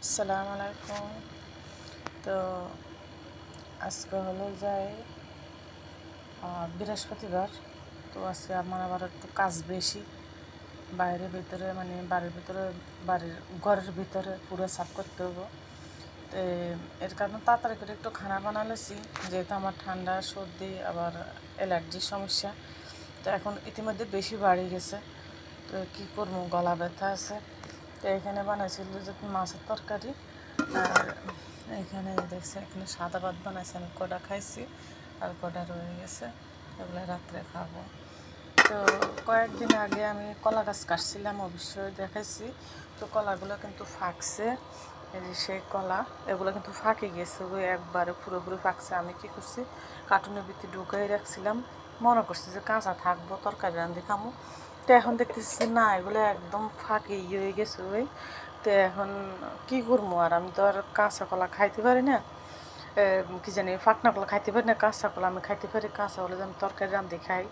আসসালামু আলাইকুম। তো আজকে হলো যাই বৃহস্পতিবার। তো আজকে আমার আবার একটু কাজ বেশি, বাইরে ভিতরে মানে বাড়ির ভিতরে, বাড়ির ঘরের ভিতরে পুরো সাফ করতে হবো। তো এর কারণে তাড়াতাড়ি করে একটু খানা বানালেছি, যেহেতু আমার ঠান্ডা সর্দি আবার অ্যালার্জির সমস্যা। তো এখন ইতিমধ্যে বেশি বাড়ি গেছে, তো কী করবো, গলা ব্যথা আছে। তো এখানে বানাইছিল যে মাছের তরকারি, আর এখানে দেখছি এখানে সাদা ভাত বানাইছে, আমি কটা খাইছি আর কটা রয়ে গেছে, এগুলো রাত্রে খাবো। তো কয়েকদিন আগে আমি কলা গাছ কাটছিলাম, অবশ্যই দেখাইছি। তো কলাগুলো কিন্তু ফাঁকছে, এই যে সেই কলা, এগুলো কিন্তু ফাঁকে গেছে, ওই একবারে পুরোপুরি ফাঁকছে। আমি কি করছি, কার্টুনের ভিতরে ঢুকাই রাখছিলাম, মনে করছি যে কাঁচা থাকবো, তরকারি রান্ধি খামো। তো এখন দেখতেছি না, এগুলো একদম ফাঁকে হয়ে গেছে ওই। তো এখন কি করবো, আর আমি তো আর কাঁচা কলা খাইতে পারি না, কি জানি ফাঁকনা কলা খাইতে পারি না, কাঁচা কলা আমি খাইতে পারি। কাঁচা হলে আমি তরকারি রান্ধি খাই,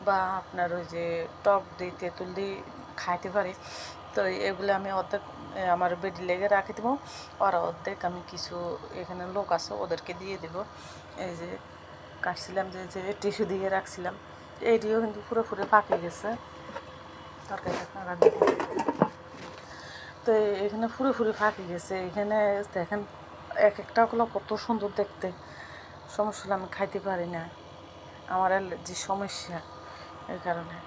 বা আপনার ওই যে টক দিয়ে তেঁতুল দিয়ে খাইতে পারি। তো এগুলো আমি অর্ধেক আমার বেডি লেগে রাখি দেবো, আর অর্ধেক আমি কিছু এখানে লোক আছে ওদেরকে দিয়ে দেব। এই যে কাটছিলাম, যে যে টিস্যু দিয়ে রাখছিলাম, এইটিও কিন্তু পুরোপুরি পাকে গেছে তরকারিটা রান্না। তো এখানে ফুরে ফাঁকে গেছে, এখানে দেখেন এক একটা গুলো কত সুন্দর দেখতে। সমস্যা হলে আমি খাইতে পারি না, আমার অ্যালার্জির সমস্যা, এই কারণে।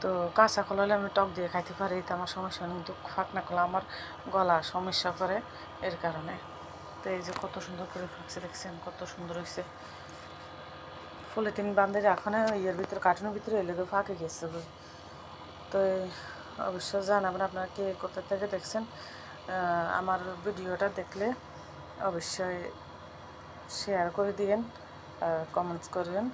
তো কাঁচা কলা হলে আমি টক দিয়ে খাইতে পারি, তো আমার সমস্যা নেই, কিন্তু ফাঁকনা কলা আমার গলা সমস্যা করে, এর কারণে। তো এই যে কত সুন্দর করে ফাঁকছে, দেখছেন কত সুন্দর হয়েছে। পলিথিন বান্ধে রাখো না, ইয়ের ভিতরে কার্টুনের ভিতরে এলে ফাঁকে গেছে। তো অবশ্যই জানাবেন আপনারা কে কোথা থেকে দেখছেন। আমার ভিডিওটা দেখলে অবশ্যই শেয়ার করে দিয়েন, কমেন্টস করবেন।